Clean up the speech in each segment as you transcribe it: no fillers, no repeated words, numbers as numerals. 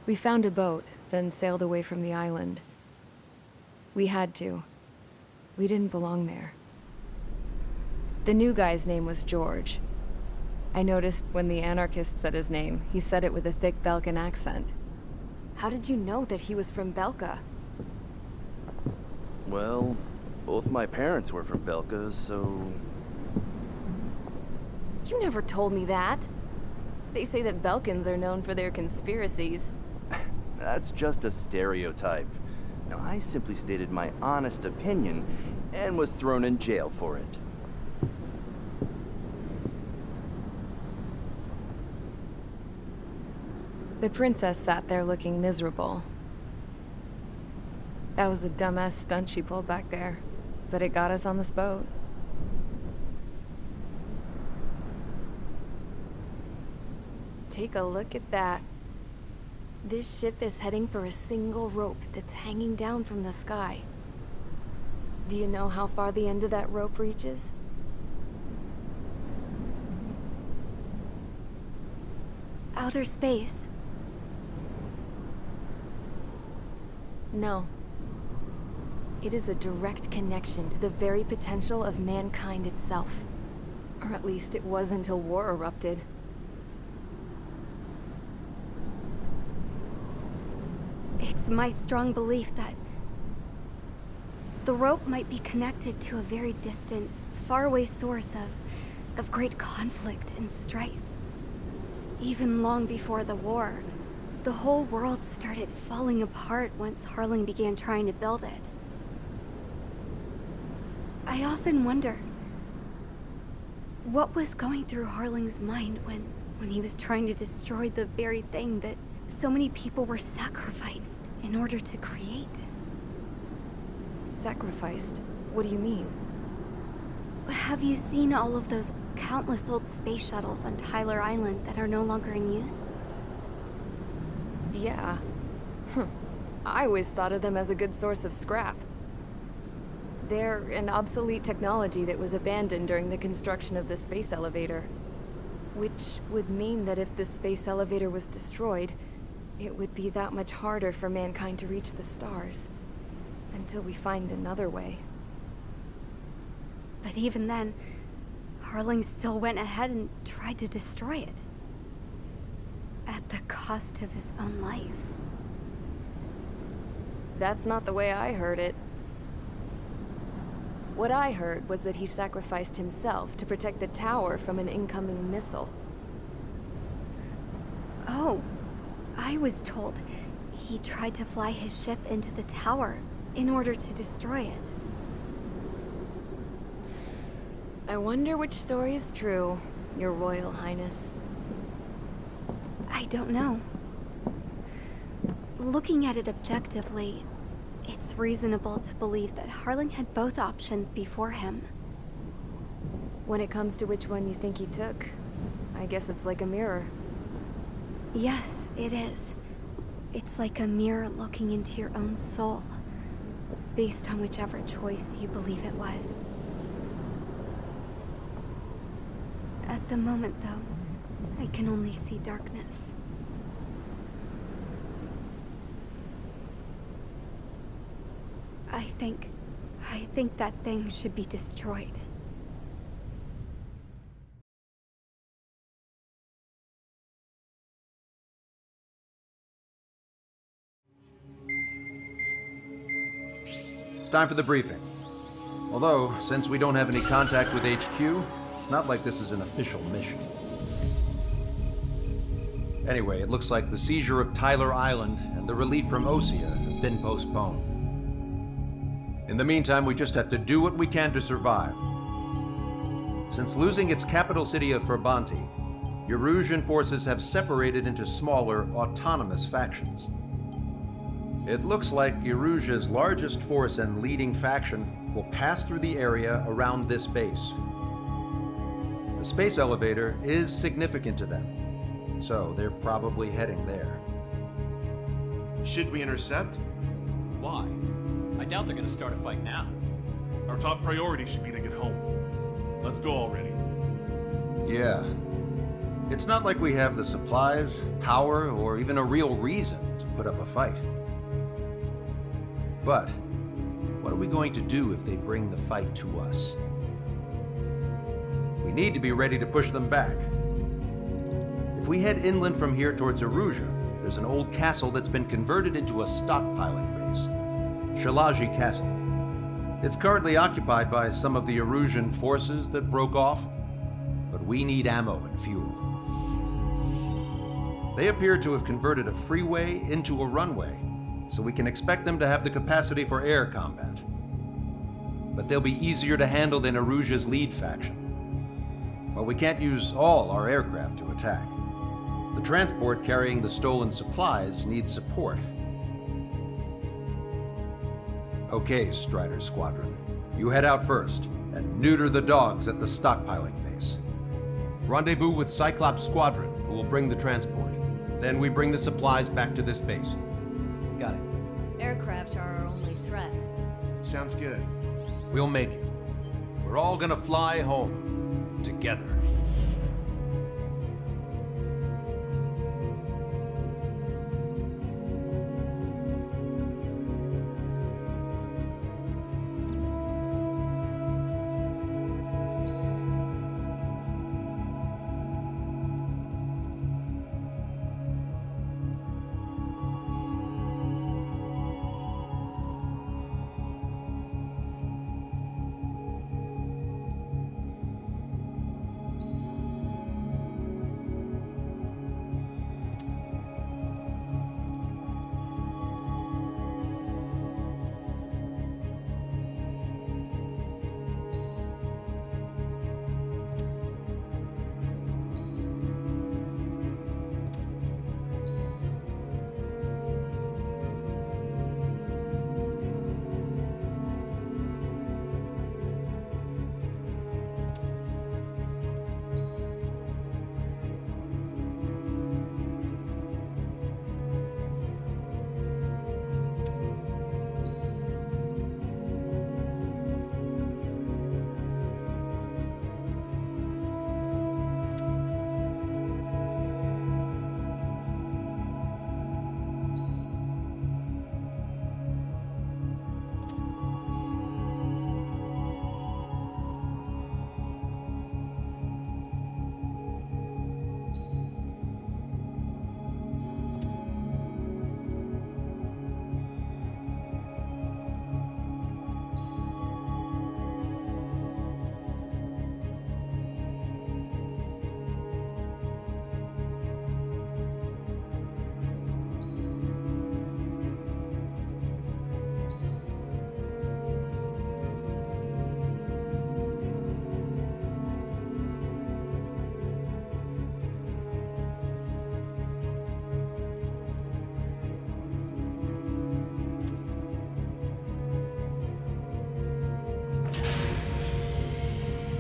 We found a boat, then sailed away from the island. We had to. We didn't belong there. The new guy's name was George. I noticed when the anarchist said his name, he said it with a thick Belkan accent. How did you know that he was from Belka? Well, both my parents were from Belka, so... You never told me that. They say that Belkans are known for their conspiracies. That's just a stereotype. Now, I simply stated my honest opinion and was thrown in jail for it. The princess sat there looking miserable. That was a dumbass stunt she pulled back there, but it got us on this boat. Take a look at that. This ship is heading for a single rope that's hanging down from the sky. Do you know how far the end of that rope reaches? Outer space. No. It is a direct connection to the very potential of mankind itself. Or at least it was until war erupted. It's my strong belief that the rope might be connected to a very distant, faraway source of great conflict and strife. Even long before the war, the whole world started falling apart once Harling began trying to build it. I often wonder what was going through Harling's mind when he was trying to destroy the very thing that so many people were sacrificed in order to create. Sacrificed? What do you mean? Have you seen all of those countless old space shuttles on Tyler Island that are no longer in use? Yeah. I always thought of them as a good source of scrap. They're an obsolete technology that was abandoned during the construction of the space elevator. Which would mean that if the space elevator was destroyed, it would be that much harder for mankind to reach the stars. Until we find another way. But even then, Harling still went ahead and tried to destroy it. At the cost of his own life. That's not the way I heard it. What I heard was that he sacrificed himself to protect the tower from an incoming missile. Oh, I was told he tried to fly his ship into the tower in order to destroy it. I wonder which story is true, Your Royal Highness. I don't know. Looking at it objectively, it's reasonable to believe that Harling had both options before him. When it comes to which one you think he took, I guess it's like a mirror. Yes, it is. It's like a mirror looking into your own soul, based on whichever choice you believe it was. At the moment, though, I can only see darkness. I think that thing should be destroyed. It's time for the briefing. Although, since we don't have any contact with HQ, it's not like this is an official mission. Anyway, it looks like the seizure of Tyler Island and the relief from Osea have been postponed. In the meantime, we just have to do what we can to survive. Since losing its capital city of Ferbanti, Erusian forces have separated into smaller, autonomous factions. It looks like Erusia's largest force and leading faction will pass through the area around this base. The space elevator is significant to them, so they're probably heading there. Should we intercept? Why? I doubt they're gonna start a fight now. Our top priority should be to get home. Let's go already. Yeah. It's not like we have the supplies, power, or even a real reason put up a fight. But what are we going to do if they bring the fight to us? We need to be ready to push them back. If we head inland from here towards Erusia, there's an old castle that's been converted into a stockpiling base. Shalaji Castle. It's currently occupied by some of the Erusian forces that broke off, but we need ammo and fuel. They appear to have converted a freeway into a runway, so we can expect them to have the capacity for air combat. But they'll be easier to handle than Erusia's lead faction. While we can't use all our aircraft to attack, the transport carrying the stolen supplies needs support. Okay, Strider Squadron. You head out first and neuter the dogs at the stockpiling base. Rendezvous with Cyclops Squadron, who will bring the transport. Then we bring the supplies back to this base. Got it. Aircraft are our only threat. Sounds good. We'll make it. We're all gonna fly home. Together.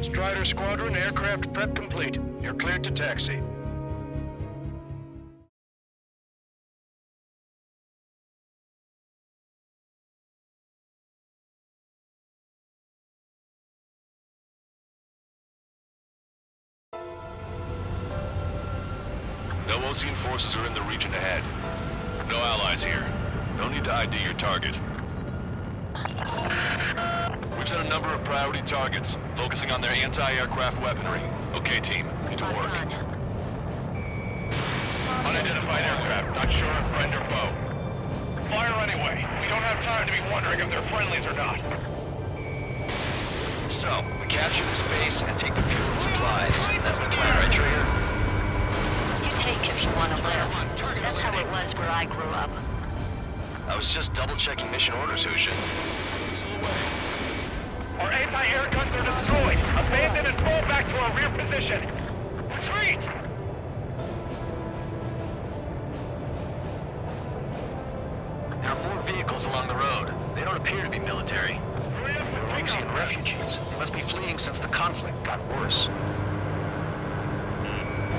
Strider Squadron, aircraft prep complete. You're cleared to taxi. No Osean forces are in the region ahead. No allies here. No need to ID your target. We've set a number of priority targets, focusing on their anti-aircraft weaponry. Okay, team, get to work. Unidentified aircraft, not sure if friend or foe. Fire anyway. We don't have time to be wondering if they're friendlies or not. So, we capture this base and take the fuel and supplies. That's the plan, right, Trigger? You take if you want to live. That's how it was where I grew up. I was just double-checking mission orders, Hushin. Our anti-air guns are destroyed. Abandon and fall back to our rear position. Retreat! There are more vehicles along the road. They don't appear to be military. They're Rosian refugees. They must be fleeing since the conflict got worse.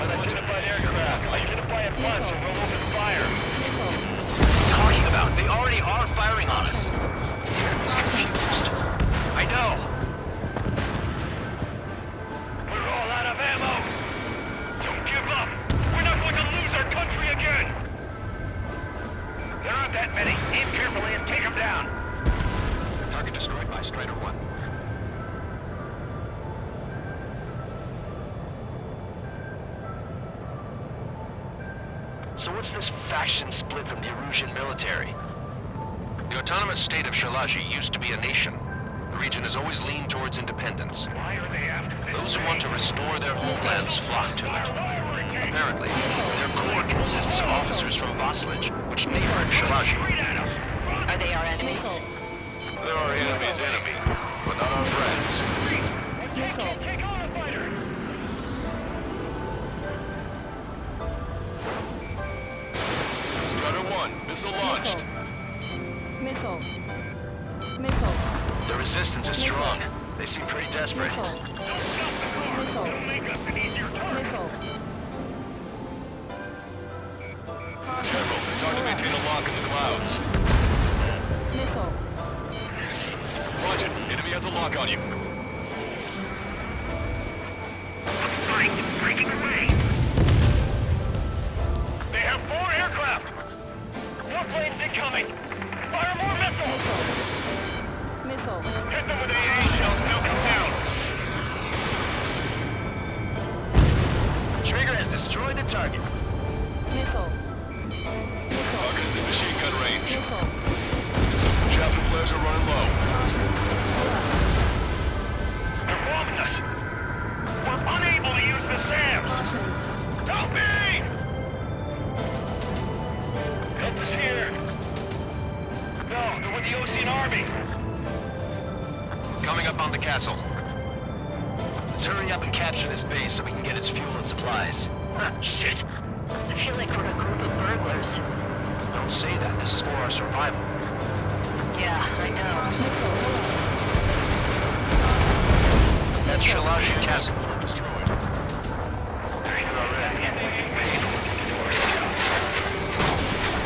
Unidentified aircraft. Identify at once or we'll open fire. What are you talking about? They already are firing on us. The enemy's confused. I know. We're all out of ammo. Don't give up. We're not going to lose our country again. that many. Aim carefully and take them down. Target destroyed by Strider 1. So what's this faction split from the Erusian military? The autonomous state of Shalashi used to be a nation. The region has always leaned towards independence. Why are they after this? Those who want to restore their homelands flock to it. Apparently, their core consists of officers from Vaslage, which neighbor Shalashi. Are they our enemies? They're our enemy's enemy, but not our friends. Take on a fighter. Strider 1, missile launched. Missile. The resistance is strong. They seem pretty desperate. Don't stop the car. It'll make us an easier target. Careful, it's hard to maintain a lock in the clouds. Missile. Watch it, enemy has a lock on you. Breaking away. They have 4 aircraft. More planes incoming. Fire more missiles. Missile. Hit them with AA shells. They'll come down. Trigger has destroyed the target. Missile. Target is in machine gun range. Missile. Chaff and flares are running low. They're bombing us. We're unable to use the SAMs. Help me! Help us here. No, they're with the Ocean Army. Coming up on the castle. Let's hurry up and capture this base so we can get its fuel and supplies. Shit! I feel like we're a group of burglars. Don't say that. This is for our survival. Yeah, I know. That's Shalashi Castle. Confirmed destroyed. They're here already.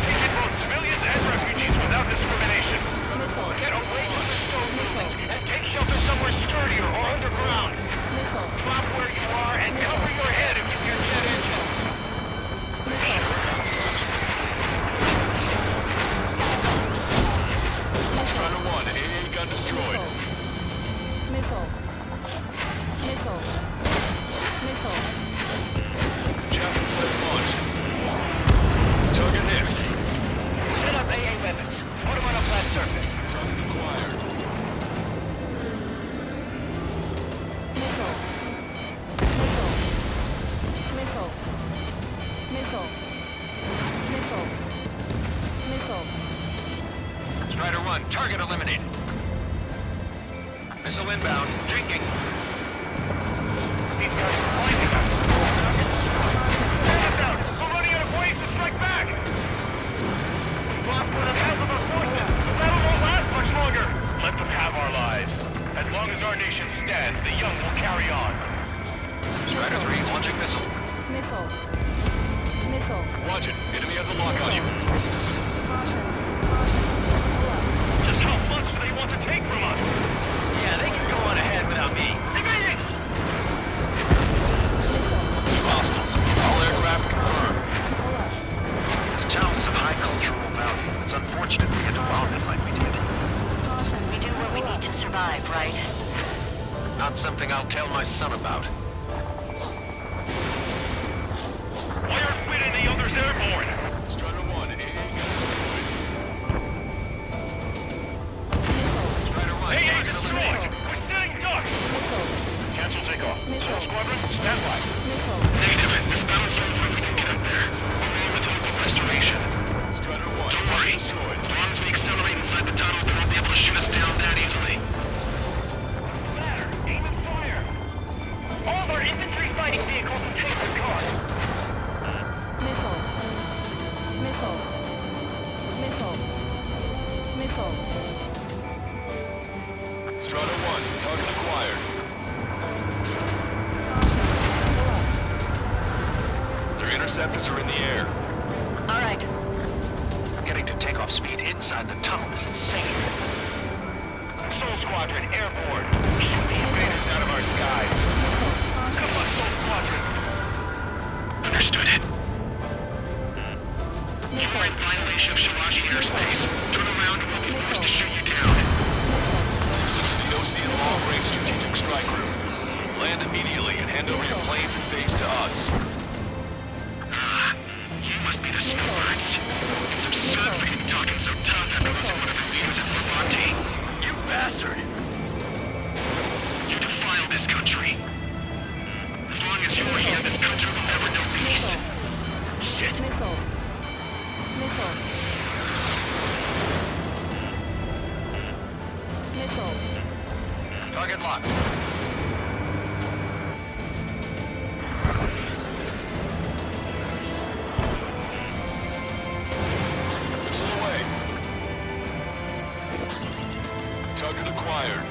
Taking both civilians and refugees without discrimination. Strider 1, Get missile away from the launched. stone buildings and take shelter somewhere sturdier or underground. Drop where you are and cover your head if you hear jet engines. Strider 1, AA gun destroyed. Missile. Chaff and flares launched. Target hit. Set up AA weapons. Put them on a flat surface. Target acquired. Missile. Strider 1, target eliminated. Missile inbound. Drinking. These guys are blinding us. Stand us out. We're running out of ways to strike back. We've lost one of half of our forces. The battle won't last much longer. Let them have our lives. As long as our nation stands, the young will carry on. Strider 3, launching missile. Missile. Watch it, enemy has a lock on you. Just how much do they want to take from us? Yeah, they can go on ahead without me. Hostiles. All aircraft confirmed. This town is of high cultural value. It's unfortunate we had to bomb it like we did. We do what we need to survive, right? Not something I'll tell my son about. Why aren't we and the others airborne? Strider 1, AA gun destroyed. Strider 1, AA target destroyed! eliminated. We're sitting ducks! Cancel takeoff. Soul Squadron, stand by. Negative. This battle zone was to get up there. We're all with hope of restoration. Strider 1, Don't target worry. destroyed. As long as we accelerate inside the tunnel, they won't be able to shoot us down that easily. What's the matter? Aim and fire! All of our infantry fighting vehicles and tanks are gone. Missile. Strider 1, target acquired. Their interceptors are in the air. All right. Getting to takeoff speed inside the tunnel is insane. Soul Squadron, airborne. Shoot the invaders out of our skies. Come on, Soul Squadron. Understood. You might finally spaceship Shiraji airspace. Turn around and we'll be forced to shoot you down. This is the Osean Long-Range Strategic Strike Group. Land immediately and hand over your planes and base to us. You must be the snowbirds. It's absurd for you to be talking so tough after losing one of your leaders at Levante. You bastard! You defile this country. As long as you are here, this country will never know peace. Shit. Missile. Missile. Missile. Target locked. Missile away. Target acquired.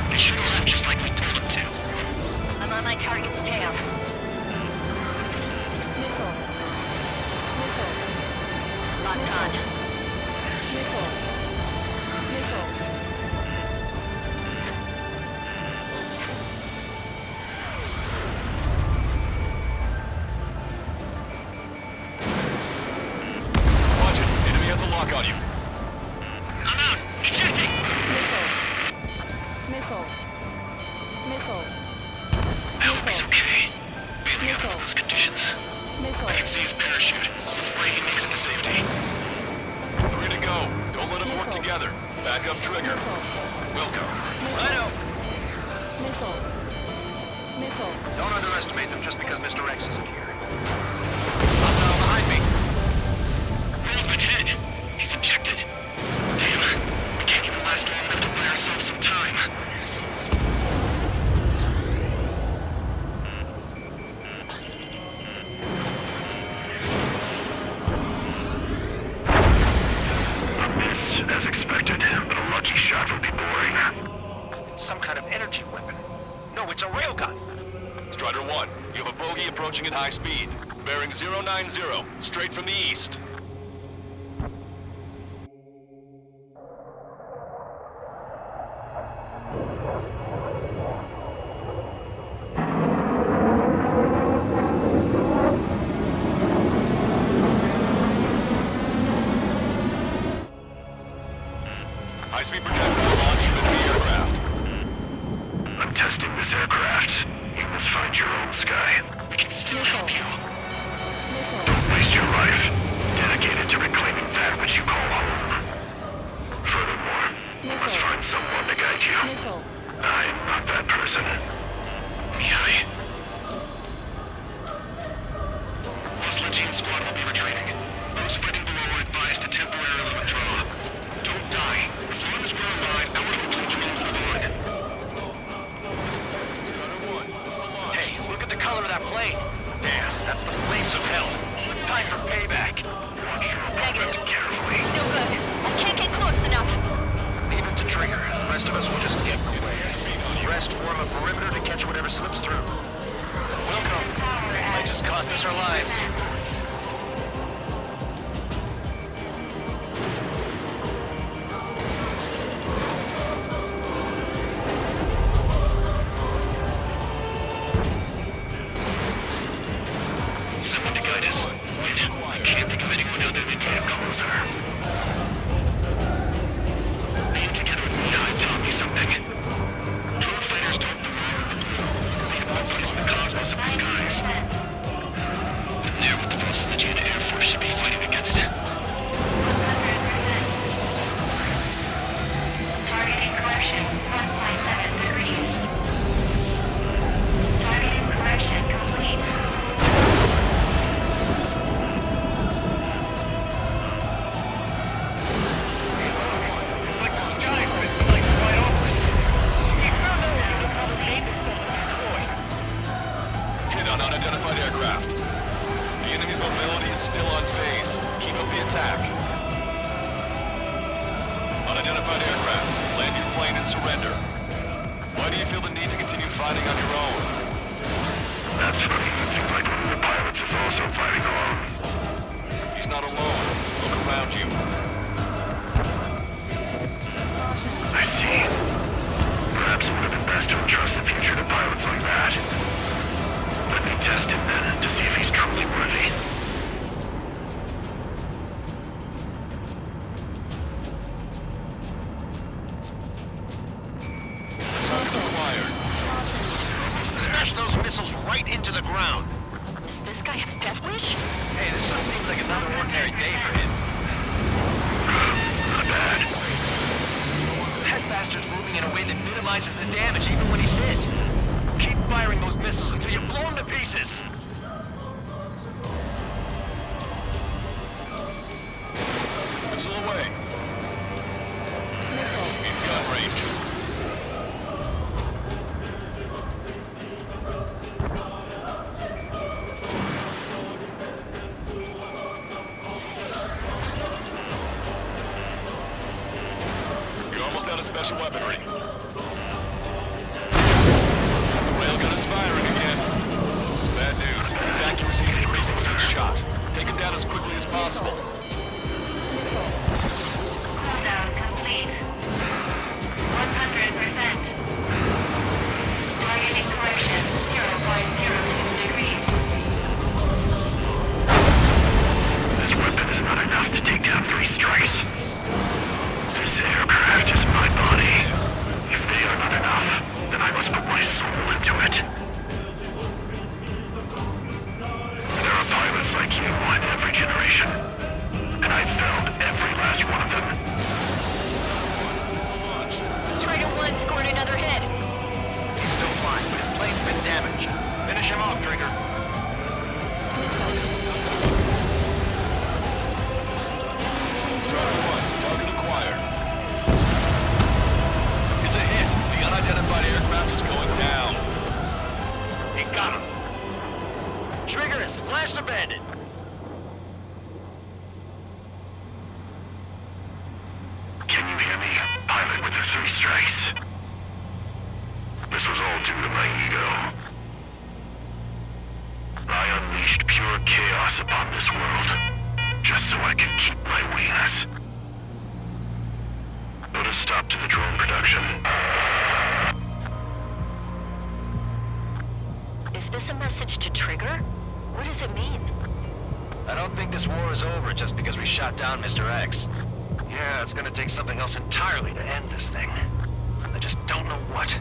They should have left just like we told them to. I'm on my target's tail. Missile. Missile. Locked on. Missile. Missile. Watch it. Enemy has a lock on you. I'm out. Ejecting. Missile. Missile. I hope he's okay. Bailing out under those conditions. I can see his parachute. Let's pray he makes it to safety. 3 to go. Don't let them work together. Back up trigger. Wilco. Righto. Missile. Missile. Don't underestimate them just because Mr. X isn't here. Hostile behind me. Roll's been hit. He's ejected. Damn. We can't even last long enough to buy ourselves some time. A miss, as expected, but a lucky shot would be boring. It's some kind of energy weapon. No, it's a railgun. Strider 1, you have a bogey approaching at high speed. Bearing 090, straight from the east. High-speed projectile launch from the aircraft. I'm testing this aircraft. You must find your own sky. We can still help you. Don't waste your life. Dedicated to reclaiming that which you call home. Furthermore, you must find someone to guide you. Missile. I'm not that person. Yai. Muslatine squad will be retreating. Those fighting below are advised to temporarily withdraw. Don't die. As long as we're alive, our hopes and dreams live on. Strider 1, missile launched. Hey, look at the color of that plane. Damn, that's the flames of hell. Time for payback. Watch your Negative. weapon carefully. No good. I can't get close enough. Leave it to Trigger. The rest of us will just get in the way. The rest form a perimeter to catch whatever slips through. Welcome. Might just cost us our lives. Someone to guide us. Wait, I can't think of anyone other than you. Closer. Being together with Nine taught me something. Drone fighters don't belong. These monsters in the cosmos of the skies. And they're what the forces of the Jedi Air Force should be fighting against. Targeting correction 1.7 degrees. Targeting correction complete. It's like the sky's been like right over it. We found out you look how the aim is still destroyed. Hit on unidentified aircraft. The enemy's mobility is still unfazed. Keep up the attack. Unidentified aircraft. Land your plane and surrender. Why do you feel the need to continue fighting on your own? That's funny. It seems like one of the pilots is also fighting alone. He's not alone. Look around you. guy have a death wish? Hey, this just seems like another ordinary day for him. Not bad. That bastard's moving in a way that minimizes the damage even when he's hit. Keep firing those missiles until you blow him to pieces. Missile away. In gun range. You're almost out of special weaponry. Railgun is firing again. Bad news. Its accuracy is increasing with each shot. Take it down as quickly as possible. Cooldown complete. 100%. Targeting correction 0.02 degrees. This weapon is not enough to take down 3 strikes. This aircraft is my body. If they are not enough, then I must put my soul into it. There are pilots like you in every generation, and I've found every last one of them. Strider 1 scored another hit. He's still flying, but his plane's been damaged. Finish him off, Trigger. Strider 1, target acquired. It's a hit. The unidentified aircraft is going down. He got him. Trigger is splashed abandoned. Can you hear me, pilot with the 3 strikes? This was all due to my ego. I unleashed pure chaos upon this world, just so I could keep my wings. Put a stop to the drone production. Is this a message to Trigger? What does it mean? I don't think this war is over just because we shot down Mr. X. Yeah, it's gonna take something else entirely to end this thing. I just don't know what.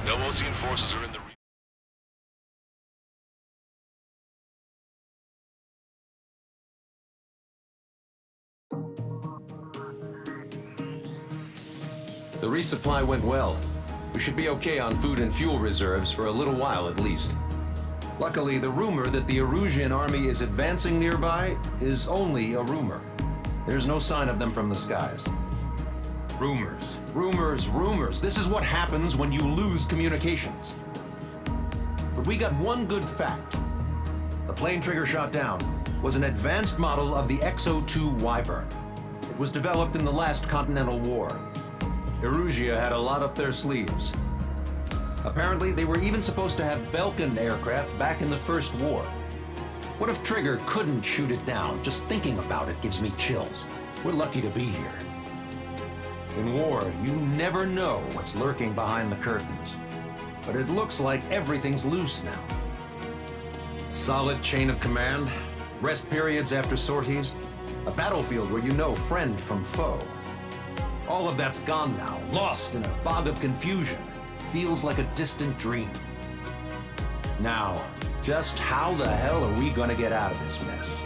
No Osean forces are in the... The resupply went well. We should be okay on food and fuel reserves for a little while at least. Luckily, the rumor that the Erusian army is advancing nearby is only a rumor. There's no sign of them from the skies. Rumors, rumors, rumors. This is what happens when you lose communications. But we got one good fact. The plane Trigger shot down was an advanced model of the XO-2 Wyvern. It was developed in the last Continental War. Erusia had a lot up their sleeves. Apparently, they were even supposed to have Belkin aircraft back in the First War. What if Trigger couldn't shoot it down? Just thinking about it gives me chills. We're lucky to be here. In war, you never know what's lurking behind the curtains. But it looks like everything's loose now. Solid chain of command, rest periods after sorties, a battlefield where you know friend from foe. All of that's gone now, lost in a fog of confusion. Feels like a distant dream. Now, just how the hell are we gonna get out of this mess?